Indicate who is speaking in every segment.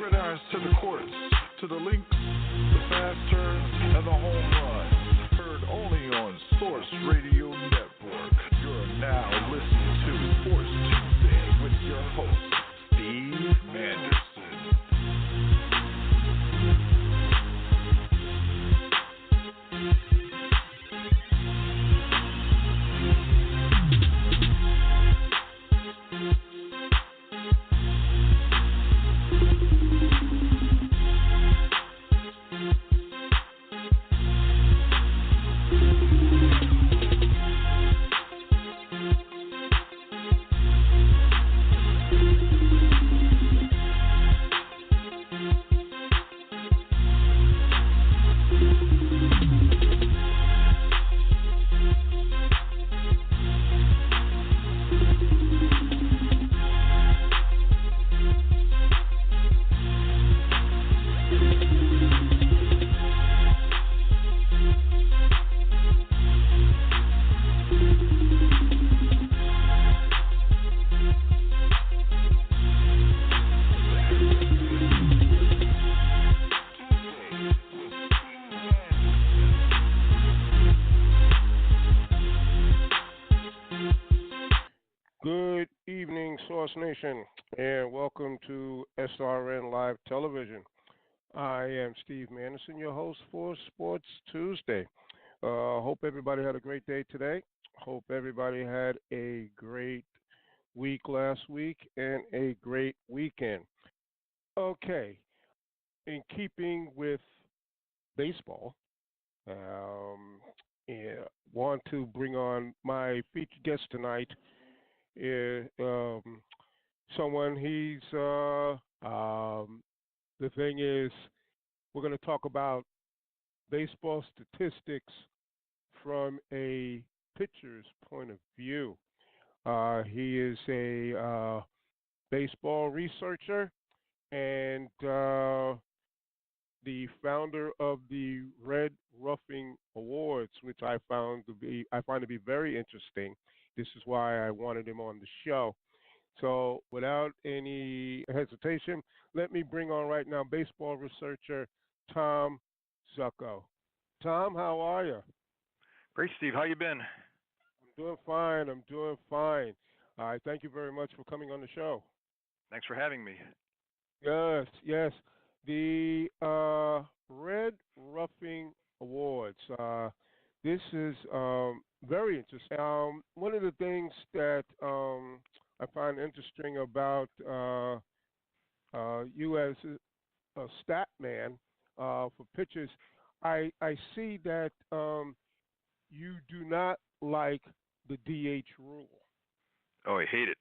Speaker 1: gridirons to the courts, to the links, the fast turns, and the home run. Heard only on Source Radio Network. You're now listening to Sports Tuesday with your host, Steve Manderson.
Speaker 2: Nation, and welcome to SRN Live Television. I am Steve Manderson, your host for Sports Tuesday. Hope everybody had a great day today. Hope everybody had a great week last week and a great weekend. Okay, in keeping with baseball, want to bring on my featured guest tonight. Someone the thing is, we're going to talk about baseball statistics from a pitcher's point of view. He is a baseball researcher and the founder of the Red Ruffing Awards, which I find to be very interesting. This is why I wanted him on the show. So without any hesitation, let me bring on right now baseball researcher Tom Zocco. Tom, how are you?
Speaker 3: Great, Steve. How you been?
Speaker 2: I'm doing fine. I thank you very much for coming on the show.
Speaker 3: Thanks for having me.
Speaker 2: Yes. The Red Ruffing Awards. This is very interesting. One of the things that I find interesting about you as a stat man for pitchers, I see that you do not like the DH rule.
Speaker 3: Oh, I hate it.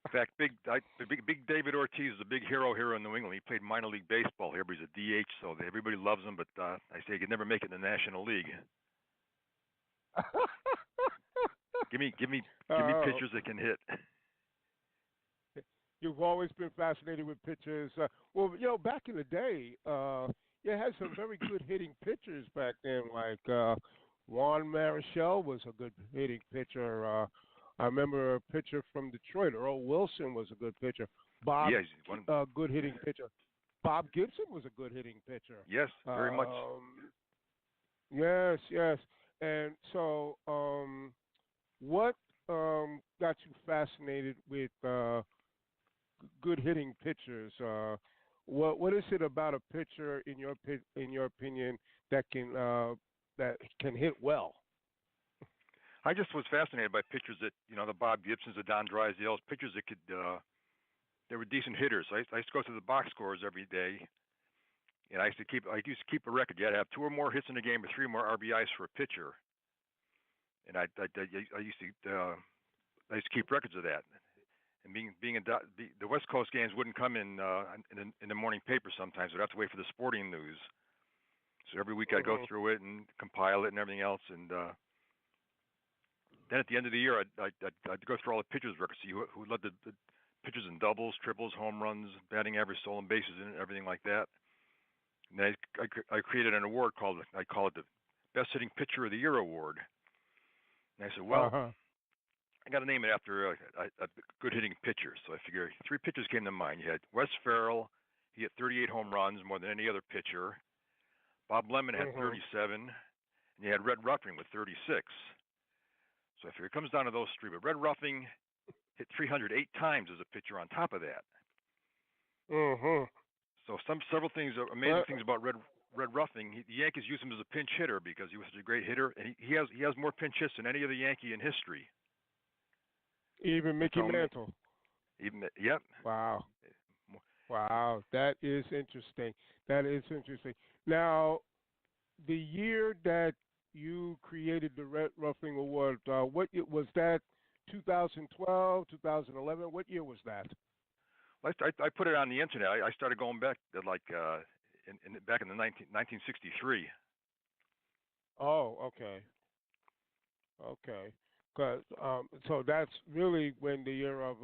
Speaker 3: In fact, big David Ortiz is a big hero here in New England. He played minor league baseball here, but he's a DH, so everybody loves him. But I say he could never make it in the National League. Give me pitchers that can hit.
Speaker 2: You've always been fascinated with pitchers. Back in the day, you had some very good hitting pitchers back then. Like Juan Marichal was a good hitting pitcher. I remember a pitcher from Detroit, Earl Wilson was a good pitcher. Good hitting pitcher. Bob Gibson was a good hitting pitcher.
Speaker 3: Yes, very much.
Speaker 2: Yes. And so, what got you fascinated with good hitting pitchers? What is it about a pitcher, in your opinion, that can hit well?
Speaker 3: I just was fascinated by pitchers that, the Bob Gibsons, the Don Drysdales, pitchers that could, they were decent hitters. I used to go through the box scores every day, and I used to keep a record. You had to have 2 or more hits in a game or 3 or more RBIs for a pitcher, and I used to keep records of that. And the West Coast games wouldn't come in the morning paper sometimes. We'd have to wait for the sporting news. So every week I'd go through it and compile it and everything else, and then at the end of the year, I'd go through all the pitchers' records, see who led the pitchers in doubles, triples, home runs, batting average, stolen bases, and everything like that. And then I created an award I call it the Best Hitting Pitcher of the Year Award. And I said, I got to name it after a good hitting pitcher. So I figure three pitchers came to mind. You had Wes Farrell. He hit 38 home runs, more than any other pitcher. Bob Lemon had 37, and you had Red Ruffing with 36. So I figure it comes down to those three. But Red Ruffing hit 308 times as a pitcher on top of that. So several things, amazing things about Red Ruffing. The Yankees used him as a pinch hitter because he was such a great hitter, and he has more pinch hits than any other Yankee in history.
Speaker 2: Even Mickey Mantle.
Speaker 3: Yep.
Speaker 2: Wow. That is interesting. Now, the year that you created the Red Ruffing Award, what year was that? 2012, 2011? What year was that?
Speaker 3: I put it on the internet. I started going back to back in the 1963.
Speaker 2: Oh, okay. So that's really when the year of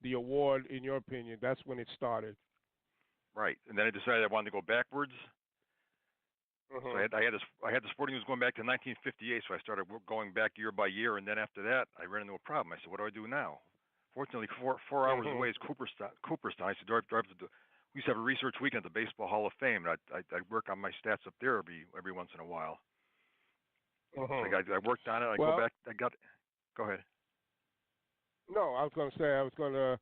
Speaker 2: the award, in your opinion, that's when it started.
Speaker 3: Right, and then I decided I wanted to go backwards. So I had the sporting news going back to 1958. So I started going back year by year, and then after that, I ran into a problem. I said, "What do I do now?" Fortunately, four hours away is Cooperstown. I said, "Drive to." We used to have a research weekend at the Baseball Hall of Fame, and I'd work on my stats up there every once in a while. So I worked on it. Go back. Go ahead.
Speaker 2: No, I was going to say I was going to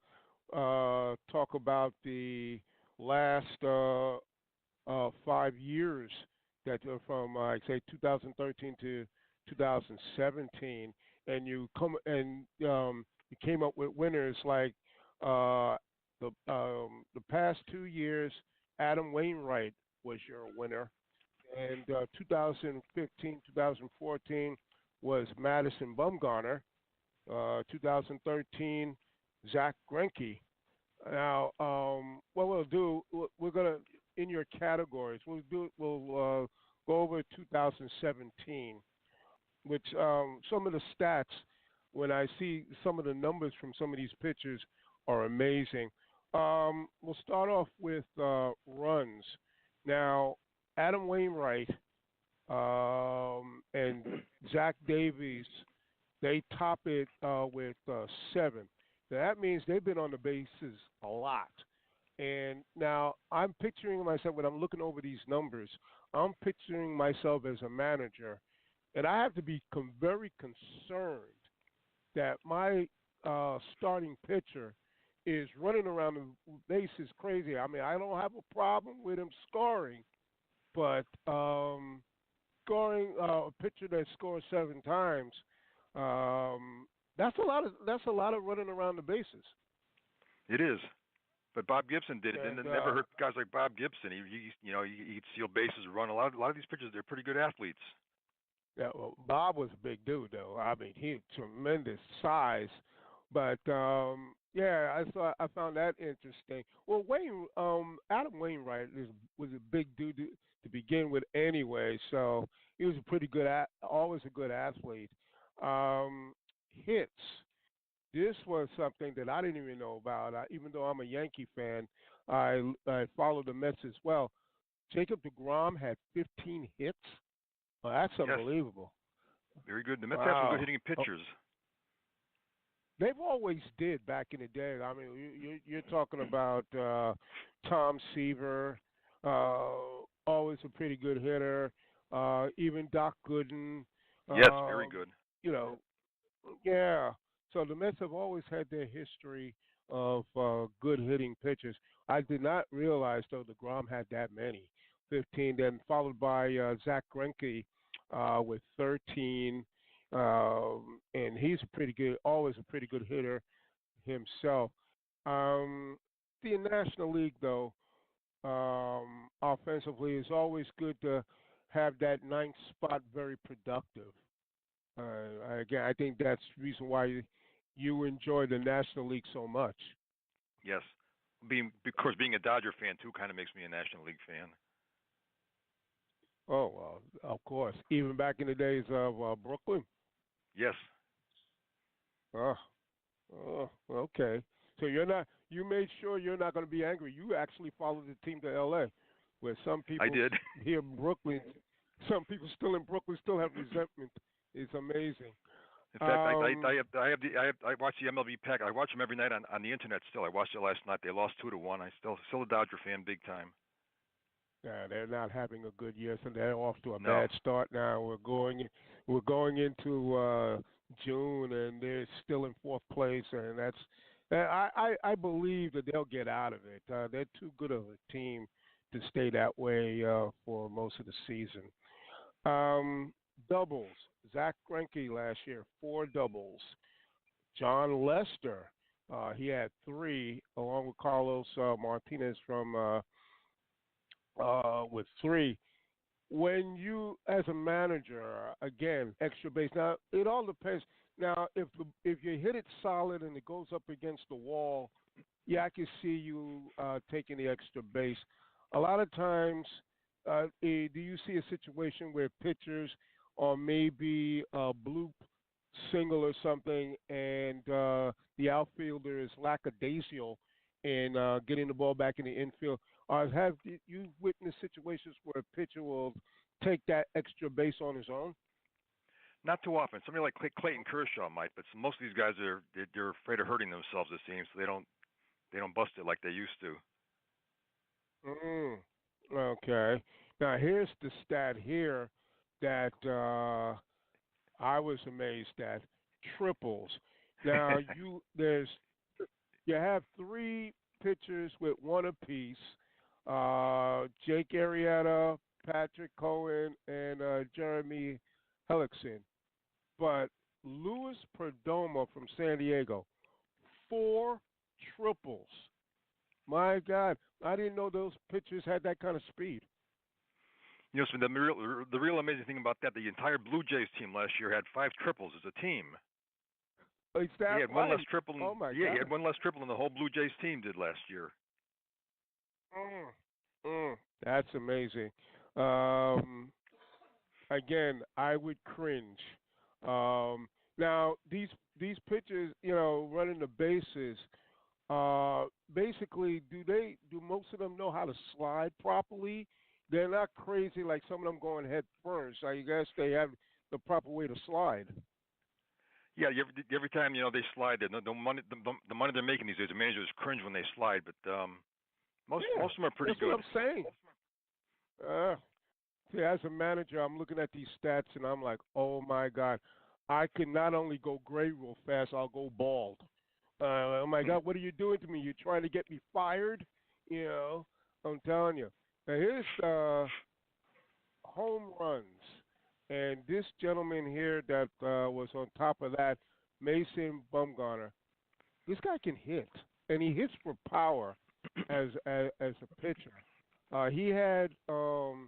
Speaker 2: talk about the last 5 years that are from say 2013 to 2017, and you came up with winners like the past 2 years. Adam Wainwright was your winner, and 2015, 2014 was Madison Bumgarner. 2013, Zach Greinke. Now, what we'll do, we're gonna in your categories. We'll go over 2017, which some of the stats. When I see some of the numbers from some of these pitchers are amazing. We'll start off with runs. Now, Adam Wainwright and Zach Davies, they top it with 7. So that means they've been on the bases a lot. And now I'm picturing myself, when I'm looking over these numbers, I'm picturing myself as a manager, and I have to be very concerned that my starting pitcher is running around the bases crazy. I mean, I don't have a problem with him scoring, but scoring a pitcher that scores 7 times, that's a lot of running around the bases.
Speaker 3: It is, but Bob Gibson did it, and it never hurt guys like Bob Gibson. He'd steal bases, run a lot of these pitchers. They're pretty good athletes.
Speaker 2: Yeah, well, Bob was a big dude, though. I mean, he had tremendous size, but I found that interesting. Well, Adam Wainwright was a big dude to begin with, anyway. So he was a pretty good, always a good athlete. Hits. This was something that I didn't even know about. Even though I'm a Yankee fan, I follow the Mets as well. Jacob deGrom had 15 hits. Well, that's unbelievable.
Speaker 3: Very good. The Mets have some good hitting pitchers.
Speaker 2: They've always did back in the day. I mean, you're talking about Tom Seaver, always a pretty good hitter. Even Doc Gooden.
Speaker 3: Yes, very good.
Speaker 2: Yeah. So the Mets have always had their history of good hitting pitchers. I did not realize, though, deGrom had that many. 15, then followed by Zach Greinke with 13, and he's pretty good, always a pretty good hitter himself. The National League, though, offensively, is always good to have that 9th spot very productive. Again, I think that's the reason why you enjoy the National League so much.
Speaker 3: Yes. Being a Dodger fan, too, kind of makes me a National League fan.
Speaker 2: Oh, well, of course. Even back in the days of Brooklyn?
Speaker 3: Yes.
Speaker 2: Oh, okay. So you made sure you're not going to be angry. You actually followed the team to L.A., where some people
Speaker 3: I did.
Speaker 2: Here in Brooklyn, some people still in Brooklyn still have resentment. It's amazing.
Speaker 3: In fact, I watch the MLB pack. I watch them every night on the internet. Still, I watched it last night. They lost 2-1. I still a Dodger fan, big time.
Speaker 2: Yeah, they're not having a good year, so they're off to a
Speaker 3: No.
Speaker 2: bad start now. We're going into June, and they're still in fourth place, and I believe that they'll get out of it. They're too good of a team to stay that way for most of the season. Doubles. Zach Greinke last year, 4 doubles. John Lester, he had 3, along with Carlos Martinez with 3. When you, as a manager, again, extra base. Now it all depends. Now, if you hit it solid and it goes up against the wall, yeah, I can see you taking the extra base. A lot of times, do you see a situation where pitchers are maybe a bloop single or something, and the outfielder is lackadaisical in getting the ball back in the infield? Or have you witnessed situations where a pitcher will take that extra base on his own?
Speaker 3: Not too often. Somebody like Clayton Kershaw might, but most of these guys they're afraid of hurting themselves. It seems so they don't bust it like they used to.
Speaker 2: Okay. Now here's the stat here that I was amazed at: triples. Now you have 3 pitchers with 1 apiece. Jake Arrieta, Patrick Cohen, and Jeremy Hellickson. But Luis Perdomo from San Diego, 4 triples. My God, I didn't know those pitchers had that kind of speed.
Speaker 3: You know, so the real amazing thing about that, the entire Blue Jays team last year had 5 triples as a team.
Speaker 2: Is that
Speaker 3: he had
Speaker 2: right?
Speaker 3: one less triple.
Speaker 2: Oh my God.
Speaker 3: He had 1 less triple than the whole Blue Jays team did last year.
Speaker 2: That's amazing. Again, I would cringe. Now these pitchers, running the bases, basically, do most of them know how to slide properly? They're not crazy like some of them going head first. I guess they have the proper way to slide.
Speaker 3: Yeah, every time they slide, the money they're making these days, the managers cringe when they slide, but most of them are pretty good.
Speaker 2: That's what I'm saying. See, as a manager, I'm looking at these stats and I'm like, oh my God, I can not only go gray real fast, I'll go bald. Oh my God, what are you doing to me? You're trying to get me fired? I'm telling you. Now here's home runs. And this gentleman here that was on top of that, Mason Bumgarner, this guy can hit. And he hits for power as a pitcher. He had 3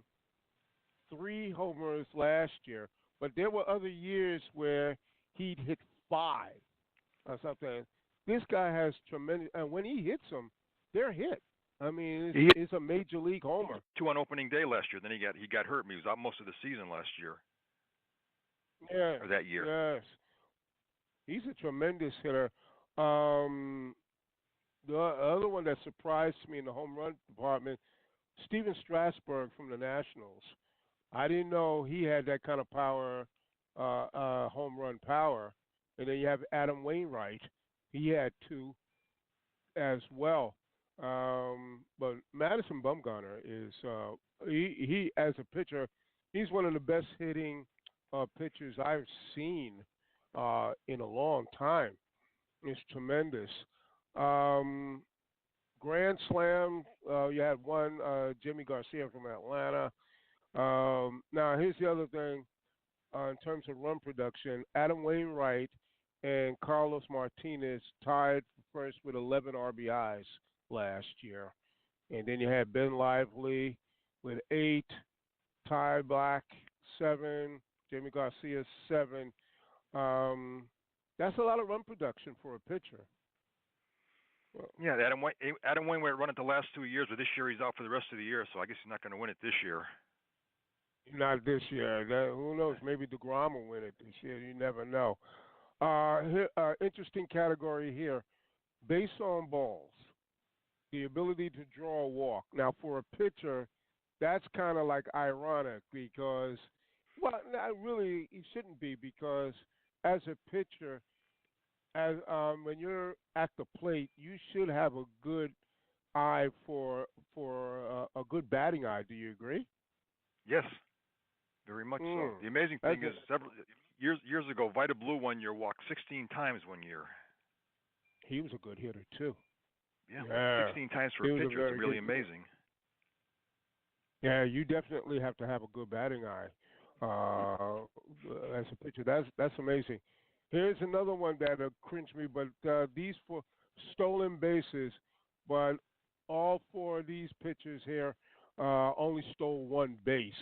Speaker 2: homers last year, but there were other years where he'd hit 5 or something. This guy has tremendous, and when he hits them, they're hit. I mean, it's a major league homer.
Speaker 3: 2 on opening day last year. Then he got hurt. He was out most of the season last year.
Speaker 2: Yeah,
Speaker 3: or that year.
Speaker 2: Yes, he's a tremendous hitter. The other one that surprised me in the home run department, Steven Strasburg from the Nationals. I didn't know he had that kind of power, home run power. And then you have Adam Wainwright. He had 2 as well. But Madison Bumgarner is he as a pitcher, he's one of the best hitting pitchers I've seen in a long time. It's tremendous. Grand Slam, you had one, Jimmy Garcia from Atlanta. Now, here's the other thing in terms of run production. Adam Wainwright and Carlos Martinez tied first with 11 RBIs last year. And then you had Ben Lively with 8, Ty Black 7, Jimmy Garcia 7. That's a lot of run production for a pitcher.
Speaker 3: Yeah, Adam Wainwright run it the last 2 years, but this year he's out for the rest of the year, so I guess he's not going to win it this year.
Speaker 2: Not this year. Who knows? Maybe DeGrom will win it this year. You never know. Interesting category here. Base on balls. The ability to draw a walk. Now, for a pitcher, that's kind of like ironic because, well, not really, it shouldn't be because as a pitcher, as when you're at the plate, you should have a good eye for a good batting eye. Do you agree?
Speaker 3: Yes, very much so.
Speaker 2: Mm.
Speaker 3: The amazing
Speaker 2: That's
Speaker 3: thing is, several years ago, Vita Blue one year walked 16 times one year.
Speaker 2: He was a good hitter too.
Speaker 3: Yeah,
Speaker 2: Yeah,
Speaker 3: 16 times for
Speaker 2: he
Speaker 3: a
Speaker 2: was a
Speaker 3: pitcher. It's
Speaker 2: very
Speaker 3: really
Speaker 2: good hitter.
Speaker 3: amazing.
Speaker 2: Yeah, you definitely have to have a good batting eye uh, as a pitcher. That's amazing. Here's another one that cringed me, but these for stolen bases, but all four of these pitchers here only stole one base.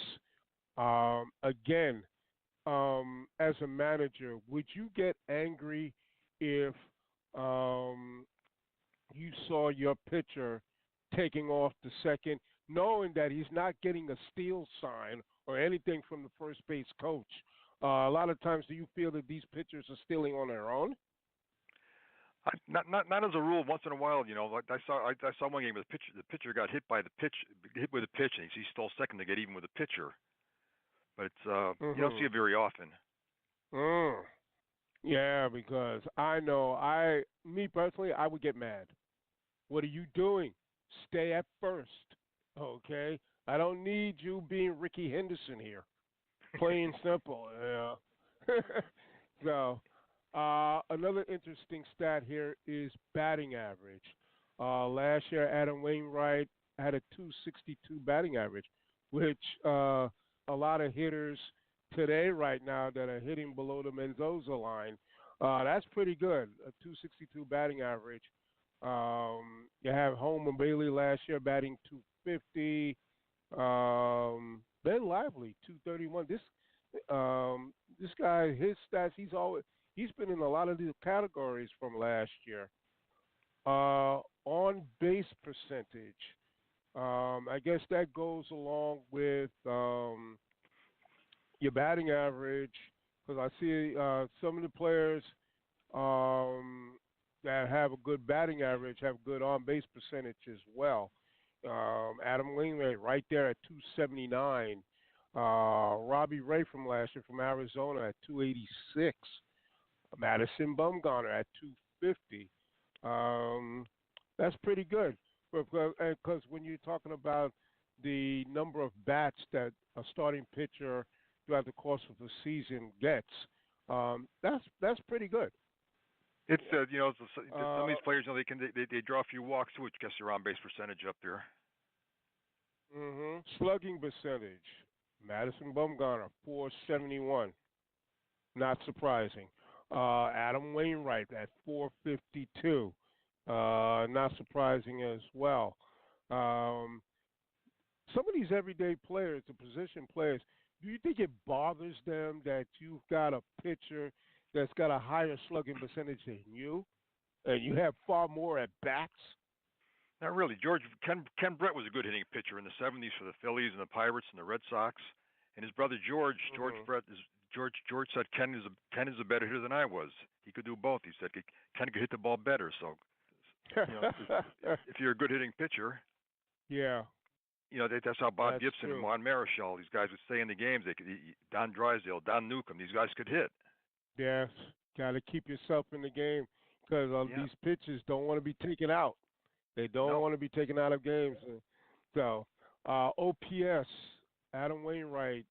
Speaker 2: Again, as a manager, would you get angry if um, you saw your pitcher taking off the second, knowing that he's not getting a steal sign or anything from the first base coach? A lot of times, do you feel that these pitchers are stealing on their own?
Speaker 3: Not as a rule. Once in a while, like I saw one game where the pitcher got hit with a pitch, and he stole second to get even with the pitcher. But it's you don't see
Speaker 2: Mm-hmm.
Speaker 3: it very often.
Speaker 2: Mm. Yeah, because I know me personally, I would get mad. What are you doing? Stay at first, okay? I don't need you being Ricky Henderson here. Plain simple. Yeah. So, another interesting stat here is batting average. Last year, Adam Wainwright had a 262 batting average, which a lot of hitters today, right now, that are hitting below the Mendoza line, that's pretty good. A 262 batting average. You have Homer Bailey last year batting 250. Ben Lively 231. This guy, his stats, he's been in a lot of these categories from last year. On base percentage. I guess that goes along with your batting average because I see some of the players that have a good batting average have good on base percentage as well. Adam Wainwright right there at 279. Robbie Ray from last year from Arizona at 286. Madison Bumgarner at 250. That's pretty good. Because when you're talking about the number of bats that a starting pitcher throughout the course of the season gets, that's pretty good.
Speaker 3: It's some of
Speaker 2: Uh,
Speaker 3: these players, they draw a few walks too, which gets their on base percentage up there.
Speaker 2: Slugging percentage. Madison Bumgarner 471. Not surprising. Adam Wainwright at 452. Not surprising as well. Um, some of these everyday players, the position players, do you think it bothers them that you've got a pitcher that's got a higher slugging percentage than you, and you have far more at bats?
Speaker 3: Not really. Ken Brett was a good hitting pitcher in the '70s for the Phillies and the Pirates and the Red Sox, and his brother George
Speaker 2: Mm-hmm.
Speaker 3: Brett is George said Ken is a better hitter than I was. He could do both. He said Ken could hit the ball better. So if you're a good hitting pitcher,
Speaker 2: Yeah,
Speaker 3: that's how Bob
Speaker 2: that's
Speaker 3: Gibson and
Speaker 2: true.
Speaker 3: Juan Marichal, these guys would stay in the games. They could Don Drysdale, Don Newcomb, these guys could hit.
Speaker 2: Yes, got to keep yourself in the game because
Speaker 3: Yeah.
Speaker 2: these pitchers don't want to be taken out. They don't
Speaker 3: No.
Speaker 2: want to be taken out of games. So, OPS, Adam Wainwright,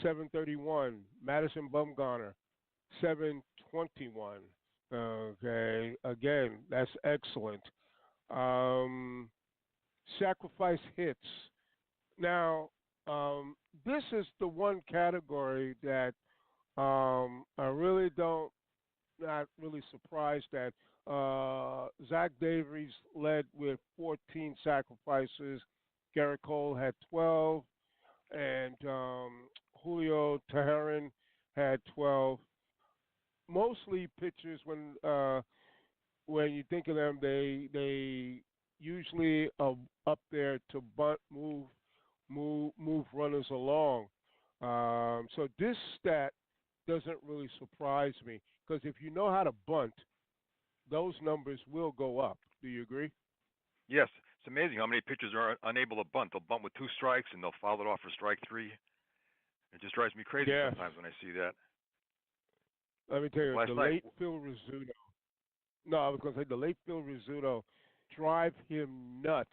Speaker 2: 731. Madison Bumgarner, 721. Okay, again, that's excellent. Um, Sacrifice hits. Now, this is the one category that I really don't, not really surprised that Zach Davies led with 14 sacrifices. Garrett Cole had 12, and Julio Teheran had 12. Mostly pitchers, when you think of them, they usually are up there to bunt, move runners along. So this stat doesn't really surprise me because if you know how to bunt, those numbers will go up. Do you agree?
Speaker 3: Yes. It's amazing how many pitchers are unable to bunt. They'll bunt with 2 strikes and they'll foul it off for strike 3. It just drives me crazy
Speaker 2: Yes.
Speaker 3: sometimes when I see that.
Speaker 2: Let me tell you,
Speaker 3: Last
Speaker 2: the
Speaker 3: night,
Speaker 2: late Phil Rizzuto. No, I was going to say the late Phil Rizzuto drive him nuts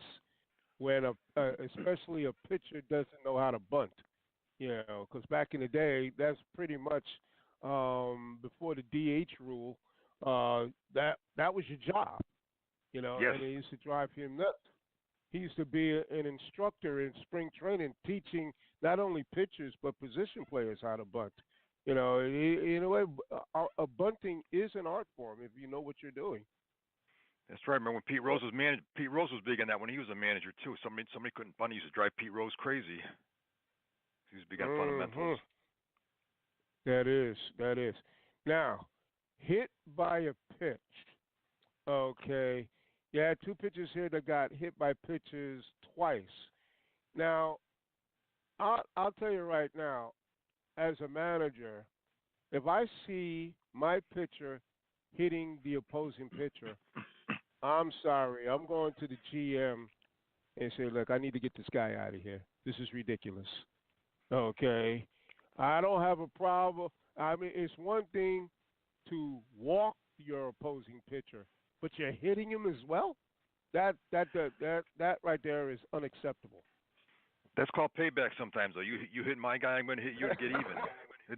Speaker 2: when especially a pitcher doesn't know how to bunt. You know, because back in the day, that's pretty much before the DH rule. That was your job. You know,
Speaker 3: yes,
Speaker 2: and it used to drive him nuts. He used to be an instructor in spring training, teaching not only pitchers but position players how to bunt. You know, in a way, bunting is an art form if you know what you're doing.
Speaker 3: that's right. I remember when Pete Rose was Pete Rose was big on that when he was a manager too. Somebody couldn't bunt. He used to drive Pete Rose crazy. He was big on fundamentals.
Speaker 2: That is. Now, hit by a pitch. Okay. Yeah, two pitchers here that got hit by pitches twice. Now, I'll tell you right now, as a manager, if I see my pitcher hitting the opposing pitcher, I'm sorry. I'm going to the GM and say, look, I need to get this guy out of here. This is ridiculous. Okay. I don't have a problem. I mean, it's one thing to walk your opposing pitcher, but you're hitting him as well. That right there is unacceptable.
Speaker 3: That's called payback sometimes, though. You hit my guy, I'm going to hit you to get even.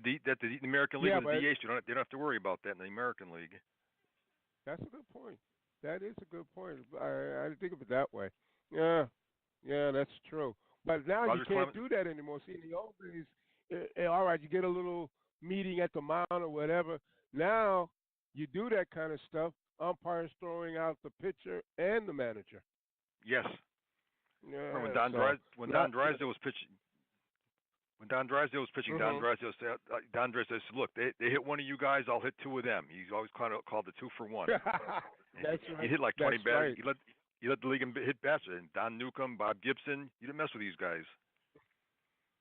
Speaker 3: The American League
Speaker 2: Yeah,
Speaker 3: with the DH, you don't have to worry about that in the American League.
Speaker 2: That's a good point. That is a good point. I didn't think of it that way. Yeah, that's true. But now
Speaker 3: Roger
Speaker 2: you can't
Speaker 3: Clement,
Speaker 2: do that anymore. See, in the old days, all right, you get a little meeting at the mound or whatever. Now you do that kind of stuff. Umpires throwing out the pitcher and the manager.
Speaker 3: yes.
Speaker 2: Yeah.
Speaker 3: Remember when Don Drysdale was pitching. When Don Drysdale was pitching,
Speaker 2: Mm-hmm.
Speaker 3: Don Drysdale said, "Look, they hit one of you guys, I'll hit two of them." He's always called the 2-for-1.
Speaker 2: That's right.
Speaker 3: He hit like 20
Speaker 2: That's
Speaker 3: batters.
Speaker 2: right.
Speaker 3: You let the league hit bats. And Don Newcomb, Bob Gibson, you didn't mess with these guys.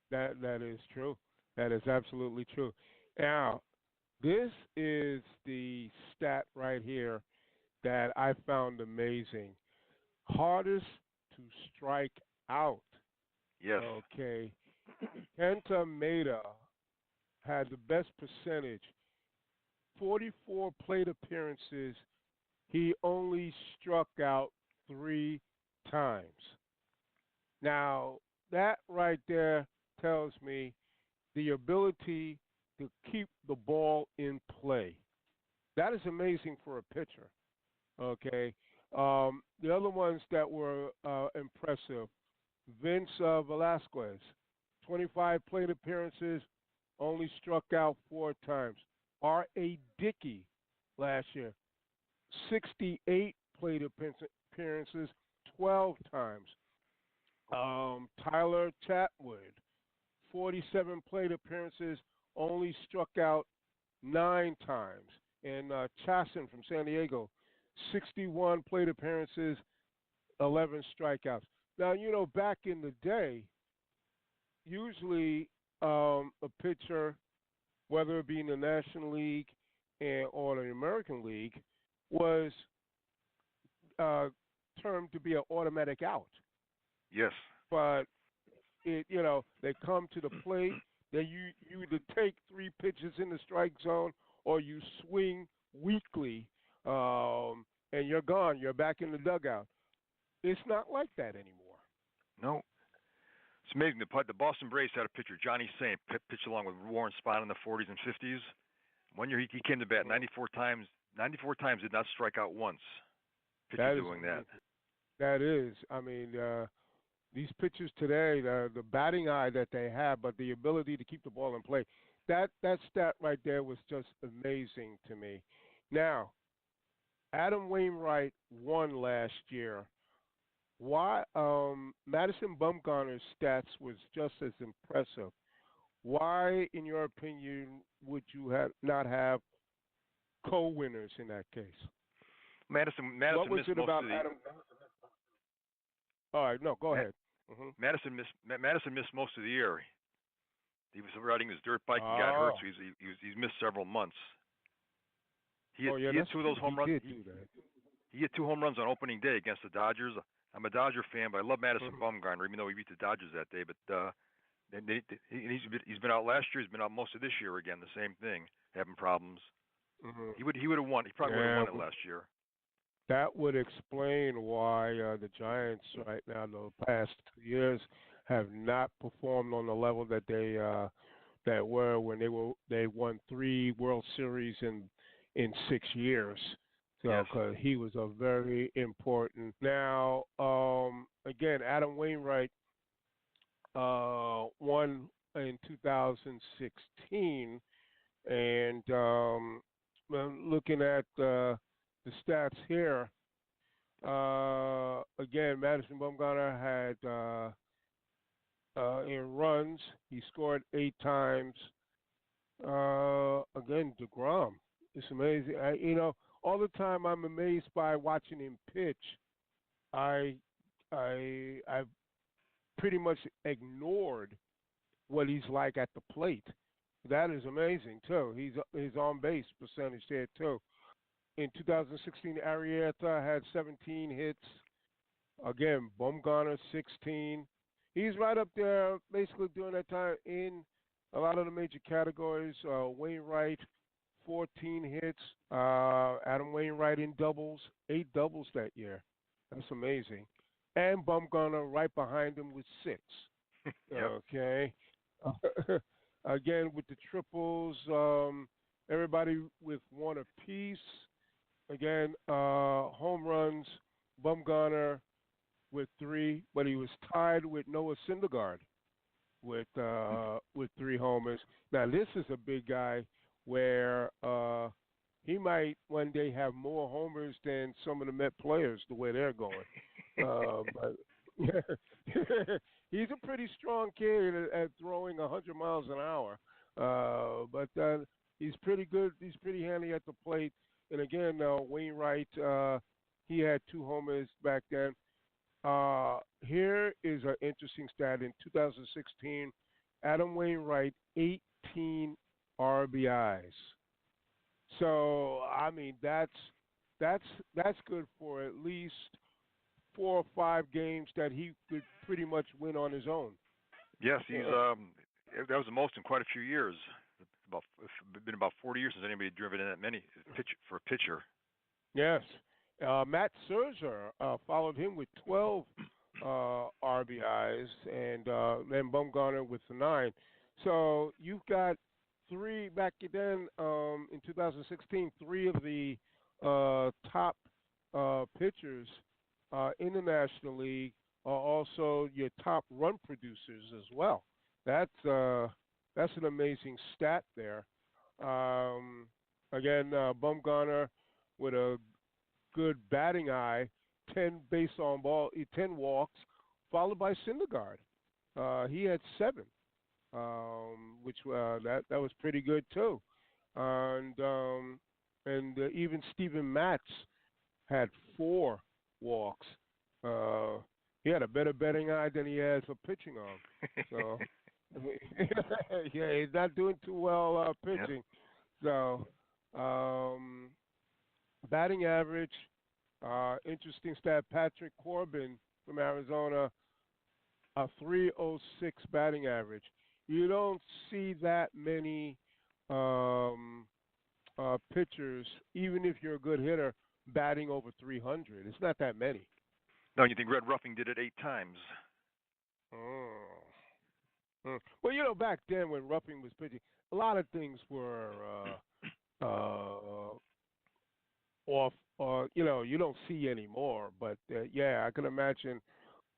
Speaker 2: That is true. That is absolutely true. Now, this is the stat right here that I found amazing. Hardest to strike out.
Speaker 3: Yes.
Speaker 2: Okay. Kenta Maeda had the best percentage. 44 plate appearances. He only struck out 3 times. Now, that right there tells me the ability to keep the ball in play. That is amazing for a pitcher. Okay. The other ones that were impressive, Vince Velasquez, 25 plate appearances, only struck out 4 times. R.A. Dickey last year, 68 plate appearances, 12 times. Tyler Chatwood, 47 plate appearances, only struck out 9 times. And Chasson from San Diego, 61 plate appearances, 11 strikeouts. Now, you know, back in the day, usually a pitcher, whether it be in the National League or the American League, was termed to be an automatic out.
Speaker 3: Yes.
Speaker 2: But they come to the plate. Then you either take 3 pitches in the strike zone or you swing weakly, and you're gone. You're back in the dugout. It's not like that anymore.
Speaker 3: No. It's amazing. The Boston Braves had a pitcher, Johnny Saint, pitched along with Warren Spahn in the 40s and 50s. One year he came to bat 94 times. 94 times, did not strike out once. Pitcher doing that.
Speaker 2: That is. I mean, these pitchers today, the batting eye that they have, but the ability to keep the ball in play, that stat right there was just amazing to me. Now, Adam Wainwright won last year. Why? Madison Bumgarner's stats was just as impressive. Why, in your opinion, would you not have co-winners in that case?
Speaker 3: Madison
Speaker 2: what was
Speaker 3: missed
Speaker 2: it
Speaker 3: most
Speaker 2: about
Speaker 3: of the.
Speaker 2: Adam? All right, no, go ahead. Mm-hmm.
Speaker 3: Madison missed most of the year. He was riding his dirt bike and got hurt, so he's missed several months. He had 2 of those home runs. He hit 2 home runs on opening day against the Dodgers. I'm a Dodger fan, but I love Madison Bumgarner, even though he beat the Dodgers that day. But he's been out last year. He's been out most of this year again. The same thing, having problems.
Speaker 2: Mhm.
Speaker 3: He would have won. He probably would have
Speaker 2: Yeah,
Speaker 3: won it last year.
Speaker 2: that would explain why the Giants right now, the past 2 years, have not performed on the level that that were when they won 3 World Series in 6 years. So,
Speaker 3: Yes.
Speaker 2: because he was a very important. Now, again, Adam Wainwright won in 2016, and well, looking at the stats here, again, Madison Bumgarner had in runs, he scored 8 times. Again, DeGrom, it's amazing. All the time I'm amazed by watching him pitch. I I've pretty much ignored what he's like at the plate. That is amazing too. His on base percentage there too. In 2016, Arrieta had 17 hits. Again, Bumgarner 16. He's right up there, basically during that time in a lot of the major categories. Wainwright, 14 hits. Adam Wainwright in doubles, 8 doubles that year. That's amazing. And Bumgarner right behind him with 6.
Speaker 3: Yep.
Speaker 2: Okay. Again, with the triples, everybody with 1 apiece. Again, home runs, Bumgarner with 3, but he was tied with Noah Syndergaard with 3 homers. Now this is a big guy where he might one day have more homers than some of the Met players the way they're going. But he's a pretty strong kid at throwing 100 miles an hour. But he's pretty good. He's pretty handy at the plate. And again, Wainwright, he had 2 homers back then. Here is an interesting stat. In 2016, Adam Wainwright, 18 RBIs. So I mean that's good for at least 4 or 5 games that he could pretty much win on his own.
Speaker 3: Yes, he's that was the most in quite a few years. It's been about 40 years since anybody had driven in that many for a pitcher.
Speaker 2: Yes. Matt Scherzer followed him with 12 RBIs, and then Bumgarner with 9. So you've got 3 back then in 2016. 3 of the top pitchers in the National League are also your top run producers as well. That's an amazing stat there. Again, Bumgarner with a good batting eye, 10 base on ball, 10 walks, followed by Syndergaard. He had 7, which that was pretty good too. And even Steven Matz had 4 walks. He had a better betting eye than he has for pitching on. So yeah, he's not doing too well pitching. Yep. So batting average, interesting stat. Patrick Corbin from Arizona, a 306 batting average. You don't see that many pitchers, even if you're a good hitter, batting over 300. It's not that many.
Speaker 3: No, you think Red Ruffing did it 8 times?
Speaker 2: Well, back then when Ruffing was pitching, a lot of things were off. You don't see anymore. But yeah, I can imagine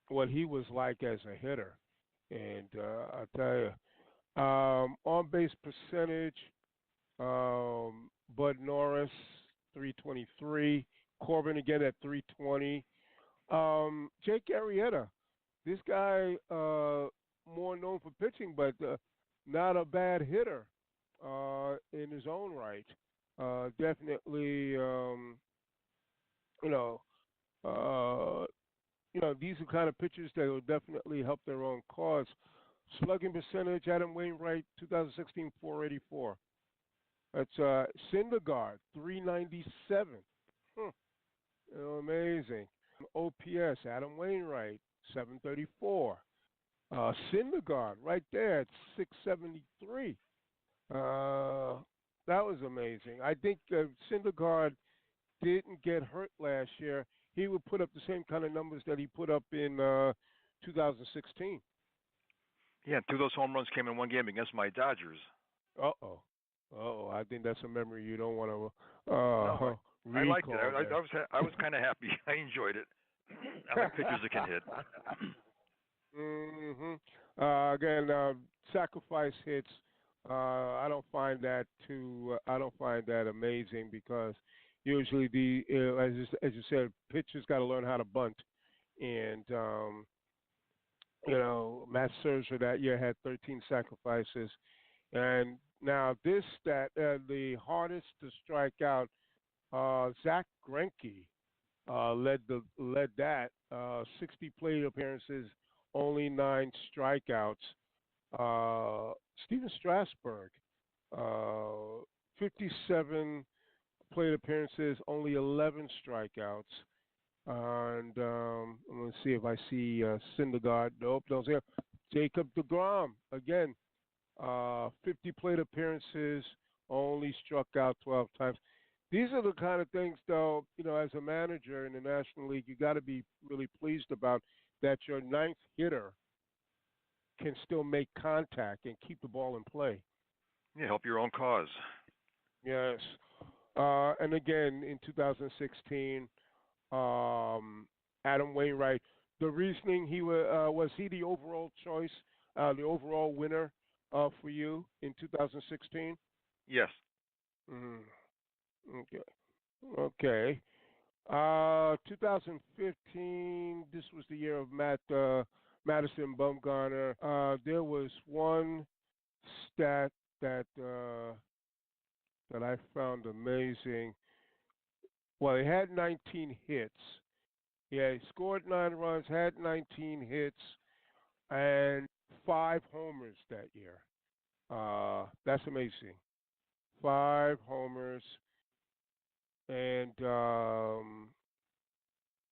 Speaker 2: what he was like as a hitter. And I tell you, on base percentage, Bud Norris 323, Corbin again at 320. Jake Arrieta, this guy more known for pitching, but not a bad hitter in his own right. Definitely, these are kind of pitchers that will definitely help their own cause. Slugging percentage, Adam Wainwright, 2016, 484. That's Syndergaard, 397. Amazing. OPS, Adam Wainwright, 734. Syndergaard, right there at 673. That was amazing. I think Syndergaard didn't get hurt last year. He would put up the same kind of numbers that he put up in 2016.
Speaker 3: Yeah, two of those home runs came in one game against my Dodgers.
Speaker 2: Uh oh. Oh, I think that's a memory you don't want to
Speaker 3: No, I liked it.
Speaker 2: recall there.
Speaker 3: I was kind of happy. I enjoyed it. I like pitchers that can hit.
Speaker 2: hmm Again, sacrifice hits. I don't find that too. I don't find that amazing because usually as you said, pitchers got to learn how to bunt, and Matt Scherzer that year had 13 sacrifices, and now this that the hardest to strike out. Zach Greinke led that 60 plate appearances, only 9 strikeouts. Steven Strasburg, 57 plate appearances, only 11 strikeouts. And let's see if I see Syndergaard. Nope, don't see him. Jacob DeGrom again, 50 plate appearances, only struck out 12 times. These are the kind of things, though, as a manager in the National League, you got to be really pleased about that your ninth hitter can still make contact and keep the ball in play.
Speaker 3: Yeah, help your own cause.
Speaker 2: Yes. And again, in 2016, Adam Wainwright, the reasoning was he the overall choice, the overall winner for you in 2016?
Speaker 3: Yes.
Speaker 2: Mm, okay. Okay. 2015. This was the year of Madison Bumgarner. There was one stat that I found amazing. Well, he had 19 hits. Yeah, he scored 9 runs, had 19 hits, and 5 homers that year. That's amazing. 5 homers, and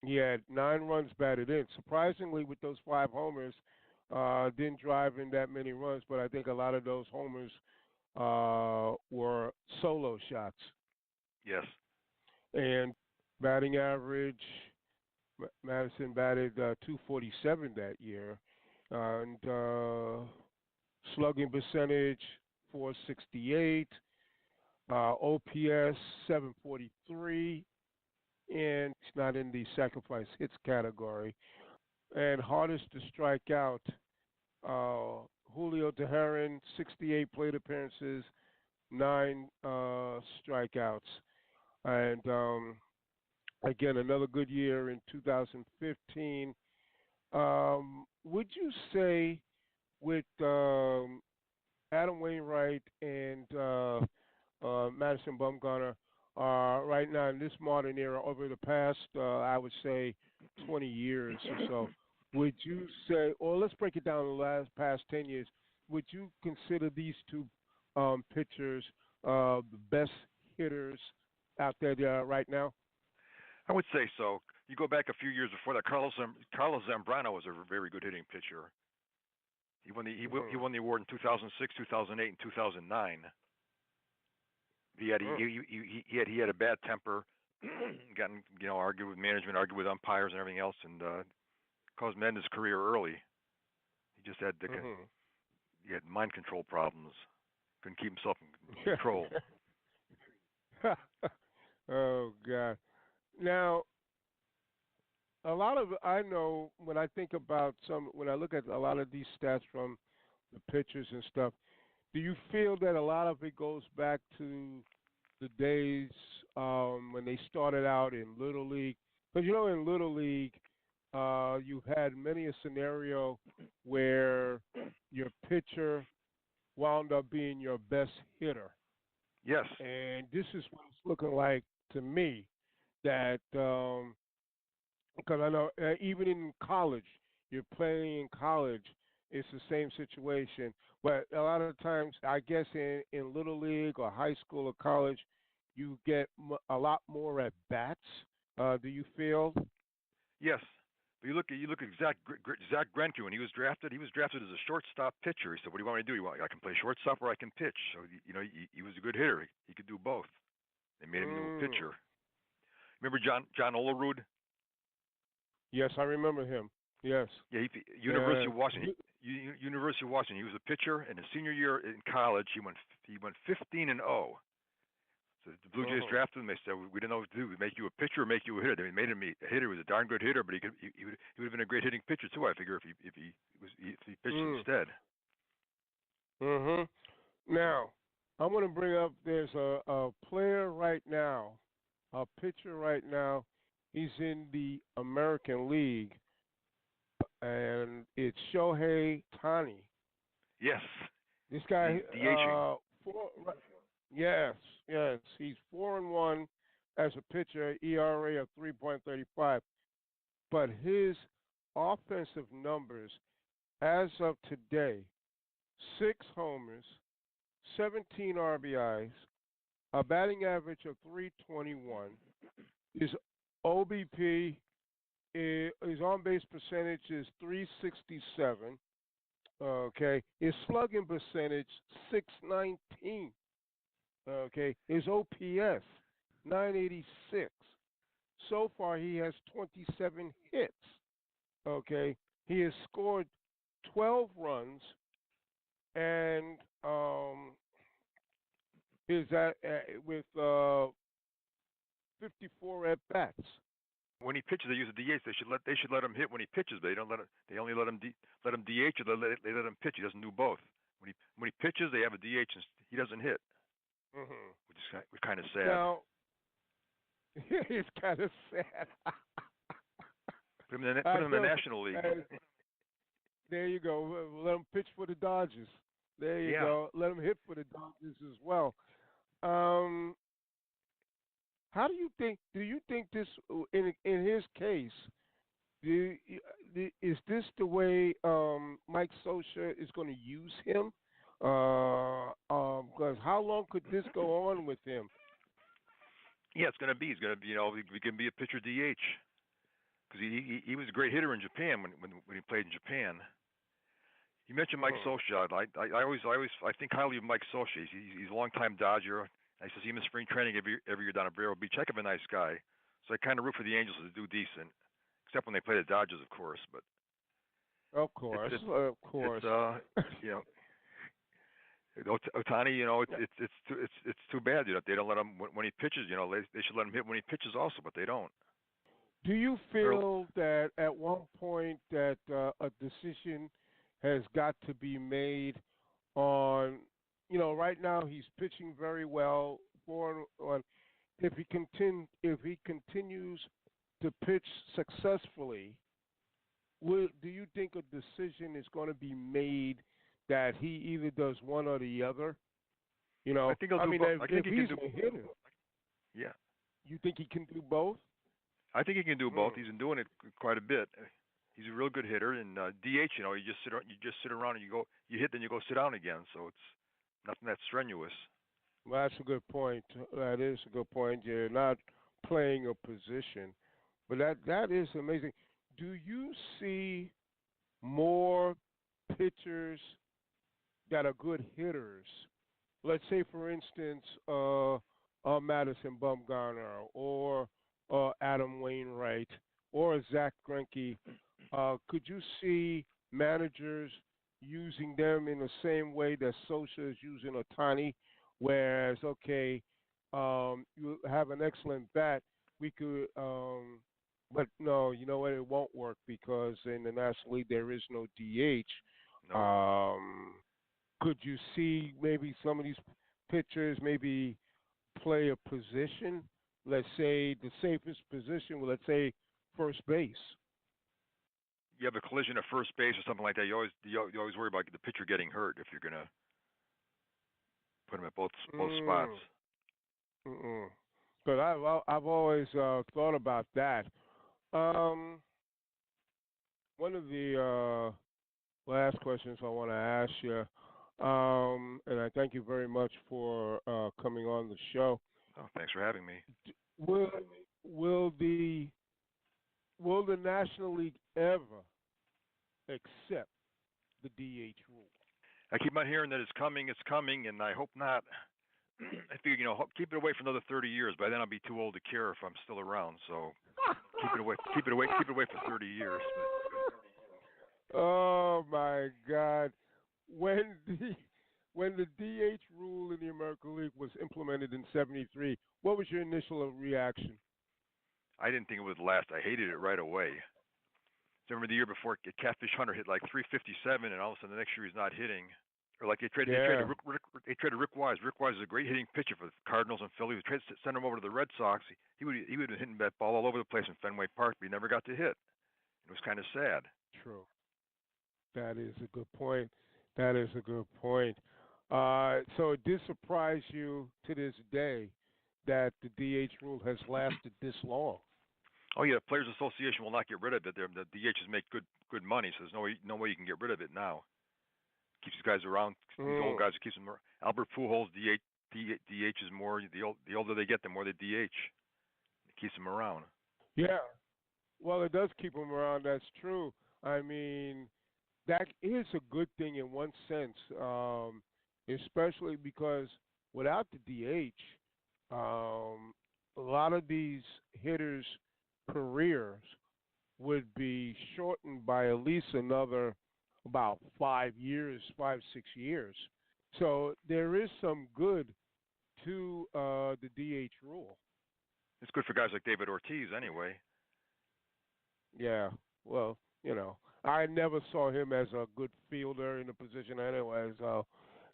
Speaker 2: he had 9 runs batted in. Surprisingly, with those 5 homers, didn't drive in that many runs, but I think a lot of those homers were solo shots.
Speaker 3: Yes.
Speaker 2: And batting average, Madison batted 247 that year, and slugging percentage 468, OPS 743, and it's not in the sacrifice hits category. And hardest to strike out, Julio Teheran, 68 plate appearances, 9 strikeouts. And again, another good year in 2015. Would you say with Adam Wainwright and Madison Bumgarner right now in this modern era over the past, I would say, 20 years or so, would you say, or let's break it down the past 10 years, would you consider these two pitchers the best hitters out there right now?
Speaker 3: I would say so. You go back a few years before that, Carlos Zambrano was a very good hitting pitcher. He won the award in 2006, 2008, and 2009. He had a bad temper, gotten argued with management, argued with umpires and everything else, and caused him to end his career early. He just had he had mind control problems. Couldn't keep himself in control.
Speaker 2: Oh God! Now, I know when I think about when I look at a lot of these stats from the pitchers and stuff, do you feel that a lot of it goes back to the days when they started out in Little League? Because in Little League, you've had many a scenario where your pitcher wound up being your best hitter.
Speaker 3: Yes.
Speaker 2: And this is what it's looking like to me. That because I know even in college, you're playing in college, it's the same situation. But a lot of times, I guess in Little League or high school or college, you get a lot more at bats. Do you feel?
Speaker 3: Yes. But you look at Zach Greinke when he was drafted. He was drafted as a shortstop pitcher. He said, "What do you want me to do? I can play shortstop or I can pitch." So he was a good hitter. He could do both. They made him into a pitcher. Remember John Olerud?
Speaker 2: Yes, I remember him. Yes.
Speaker 3: Yeah, University of Washington. University of Washington. He was a pitcher, and his senior year in college, he went 15-0. So the Blue Jays drafted him. They said, "We didn't know what to do. We make you a pitcher or make you a hitter." They made him a hitter. He was a darn good hitter, but he would have been a great hitting pitcher too. I figure if he pitched instead.
Speaker 2: Now, I'm going to bring up. There's a player right now, a pitcher right now. He's in the American League, and it's Shohei Ohtani.
Speaker 3: Yes.
Speaker 2: This guy,
Speaker 3: DHing.
Speaker 2: Yes. He's 4-1 as a pitcher, ERA of 3.35. But his offensive numbers, as of today, 6 homers, 17 RBIs, a batting average of 321. His OBP, his on-base percentage is 367. Okay, his slugging percentage 619. Okay, his OPS 986. So far, he has 27 hits. Okay, he has scored 12 runs, and is at with 54 at bats.
Speaker 3: When he pitches, they use a DH. They should let him hit when he pitches, but they only let him DH, or they let him pitch. He doesn't do both. When he pitches, they have a DH and he doesn't hit, which is kind of sad.
Speaker 2: Now, it's kind of sad.
Speaker 3: Put him in the National League.
Speaker 2: There you go. Let him pitch for the Dodgers. There you go. Let him hit for the Dodgers as well. How do you think? Do you think this, in his case, is this the way Mike Scioscia is going to use him? Because how long could this go on with him?
Speaker 3: Yeah, it's going to be. He's going to be. He can be a pitcher DH because he was a great hitter in Japan when he played in Japan. You mentioned Mike Scioscia. I think highly of Mike Scioscia. He's a longtime Dodger. I used to see him in spring training every year down at Vero Beach. Heck of a nice guy. So I kind of root for the Angels to do decent, except when they play the Dodgers, of course. But
Speaker 2: of course.
Speaker 3: Ohtani, it's too bad. They don't let him when he pitches. They should let him hit when he pitches also, but they don't.
Speaker 2: Do you feel that at one point that a decision has got to be made on? Right now he's pitching very well. 4-1. If he continues to pitch successfully, do you think a decision is going to be made that he either does one or the other?
Speaker 3: I think he'll do both. I think he can do
Speaker 2: a hitter.
Speaker 3: Yeah.
Speaker 2: You think he can do both?
Speaker 3: I think he can do both. He's been doing it quite a bit. He's a real good hitter, and DH. You just sit around and you hit, then you go sit down again. So it's nothing that strenuous.
Speaker 2: Well, that's a good point. That is a good point. You're not playing a position, but that is amazing. Do you see more pitchers that are good hitters? Let's say, for instance, Madison Bumgarner or Adam Wainwright or Zach Greinke. Could you see managers using them in the same way that Scioscia is using Ohtani, whereas, okay, you have an excellent bat, we could, but no, you know what, it won't work because in the National League there is no DH.
Speaker 3: No.
Speaker 2: Could you see maybe some of these pitchers maybe play a position, let's say the safest position, let's say first base?
Speaker 3: You have a collision at first base or something like that, you always worry about the pitcher getting hurt if you're gonna put him at both spots.
Speaker 2: But I've always thought about that. One of the last questions I want to ask you, and I thank you very much for coming on the show.
Speaker 3: Oh, thanks for having me.
Speaker 2: Will the Will the National League ever accept the DH rule?
Speaker 3: I keep on hearing that it's coming, and I hope not. I figure, keep it away for another 30 years. By then, I'll be too old to care if I'm still around. So keep it away for 30 years.
Speaker 2: Oh my God! When the DH rule in the American League was implemented in '73, what was your initial reaction?
Speaker 3: I didn't think it would last. I hated it right away. So remember the year before, Catfish Hunter hit like 357, and all of a sudden the next year he's not hitting. Or like they traded Rick Wise. Rick Wise is a great hitting pitcher for the Cardinals and Phillies. They sent him over to the Red Sox. He would have been hitting that ball all over the place in Fenway Park, but he never got to hit. It was kind of sad.
Speaker 2: True. That is a good point. That is a good point. So it did surprise you to this day that the DH rule has lasted this long.
Speaker 3: Oh yeah, the Players Association will not get rid of it. The DHs make good money, so there's no way you can get rid of it now. Keeps these guys around. These old guys, keeps them around. Albert Pujols DH is more. The older they get, the more they DH. It keeps them around.
Speaker 2: Yeah. Well, it does keep them around. That's true. I mean, that is a good thing in one sense, especially because without the DH, a lot of these hitters' careers would be shortened by at least another about 5 years, 6 years. So there is some good to the DH rule.
Speaker 3: It's good for guys like David Ortiz, anyway.
Speaker 2: Yeah. Well, I never saw him as a good fielder in the position anyway, so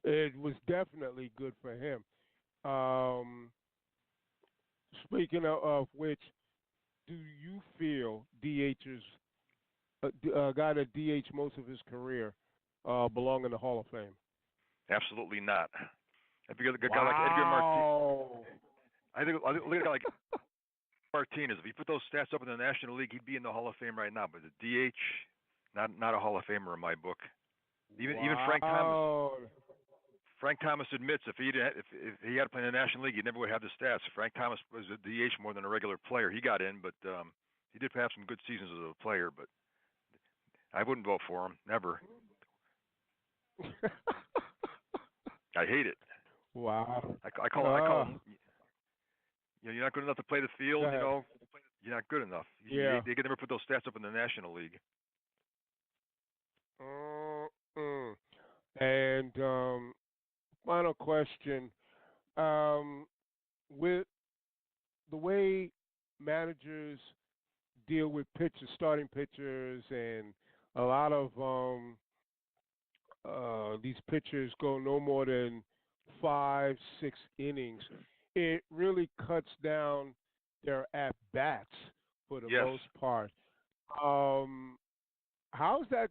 Speaker 2: it was definitely good for him. Speaking of which, do you feel DHers, a guy that DH most of his career, belong in the Hall of Fame?
Speaker 3: Absolutely not. I think a guy like Edgar Martinez. I think a guy like Martinez. If you put those stats up in the National League, he'd be in the Hall of Fame right now. But the DH, not a Hall of Famer in my book. Even Frank Thomas. Frank Thomas admits if he had to play in the National League, he never would have the stats. Frank Thomas was a DH more than a regular player. He got in, but he did have some good seasons as a player. But I wouldn't vote for him. Never. I hate it.
Speaker 2: Wow.
Speaker 3: I call him. You're not good enough to play the field. You're not good enough.
Speaker 2: Yeah.
Speaker 3: They can never put those stats up in the National League.
Speaker 2: And final question: with the way managers deal with starting pitchers, and a lot of these pitchers go no more than 5, 6 innings, it really cuts down their at bats for the most part. How's that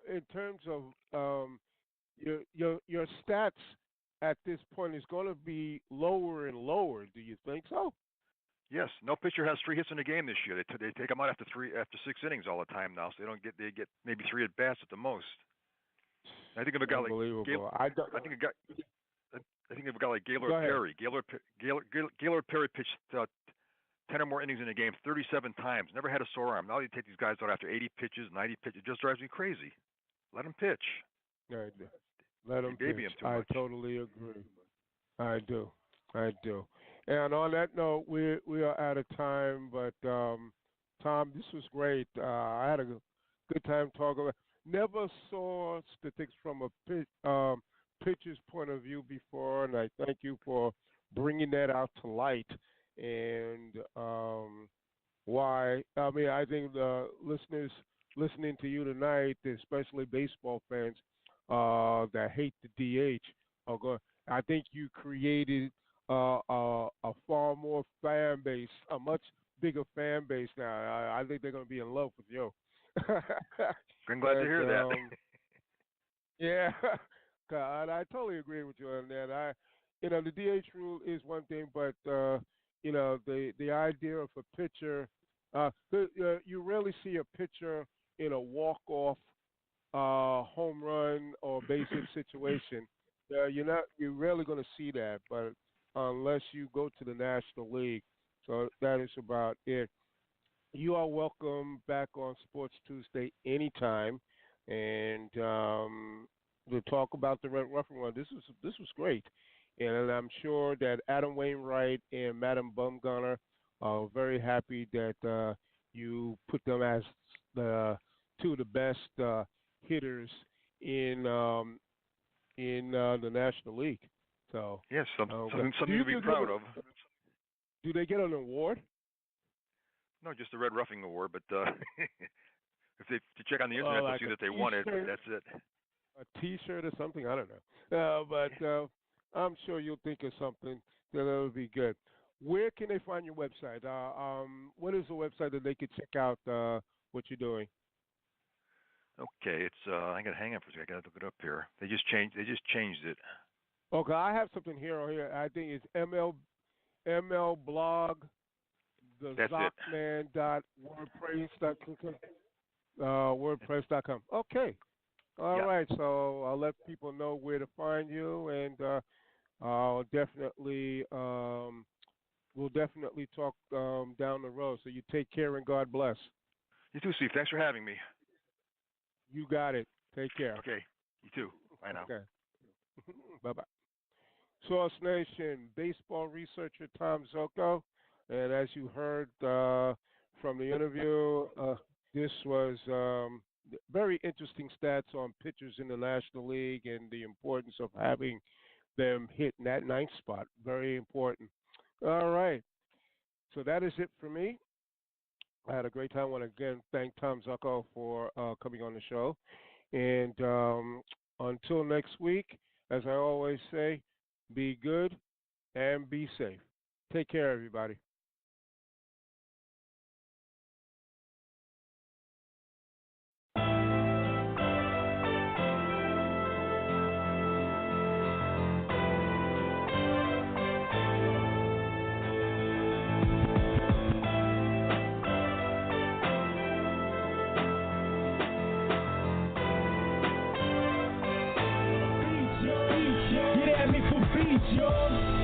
Speaker 2: in terms of your stats at this point is going to be lower and lower? Do you think so?
Speaker 3: Yes. No pitcher has 3 hits in a game this year. They take them out after 6 innings all the time now, so they get maybe 3 at bats at the most. I think of a guy like Gaylord Perry. Gaylord Perry pitched 10 or more innings in a game 37 times. Never had a sore arm. Now you take these guys out after 80 pitches, 90 pitches. It just drives me crazy. Let them pitch.
Speaker 2: Let them pitch. I totally agree. I do. And on that note, we are out of time. But Tom, this was great. I had a good time talking. Never saw statistics from a pitcher's point of view before, and I thank you for bringing that out to light. And why? I mean, I think the listeners listening to you tonight, especially baseball fans that hate the DH, are going. I think you created a far more fan base, a much bigger fan base now. I think they're going to be in love with you.
Speaker 3: I'm glad to hear that.
Speaker 2: Yeah, God, I totally agree with you on that. The DH rule is one thing, but the idea of a pitcher, you rarely see a pitcher in a walk-off home run or base hit situation. You're rarely going to see that, but unless you go to the National League, so that is about it. you are welcome back on Sports Tuesday anytime, and to talk about the Red Ruffing one. This was great, and I'm sure that Adam Wainwright and Madam Bumgarner are very happy that you put them as the two of the best hitters in the National League. So,
Speaker 3: Yes, something
Speaker 2: do
Speaker 3: to be proud of.
Speaker 2: do they get an award?
Speaker 3: No, just the Red Ruffing Award, but if you check on the internet,
Speaker 2: Like
Speaker 3: they'll see that they won it. But that's it.
Speaker 2: A T-shirt or something? I don't know. But I'm sure you'll think of something that'll be good. Where can they find your website? What is the website that they could check out what you're doing?
Speaker 3: Okay, it's I got to hang on for a second. I got to look it up here. They just changed it.
Speaker 2: Okay, I have something here. I think it's ML blog, the
Speaker 3: That's it.
Speaker 2: Zockman.wordpress.com. WordPress.com. Okay. All right. So I'll let people know where to find you, and I'll definitely we'll definitely talk down the road. So you take care and God bless.
Speaker 3: You too, Steve. Thanks for having me.
Speaker 2: You got it. Take care.
Speaker 3: Okay. You too. Bye now.
Speaker 2: Okay. Bye-bye. Source Nation baseball researcher Tom Zocco. And as you heard from the interview, this was very interesting stats on pitchers in the National League and the importance of having them hit in that ninth spot. Very important. All right. So that is it for me. I had a great time. I want to again thank Tom Zocco for coming on the show. And until next week, as I always say, be good and be safe. Take care, everybody.
Speaker 4: Get at me for beats, y'all.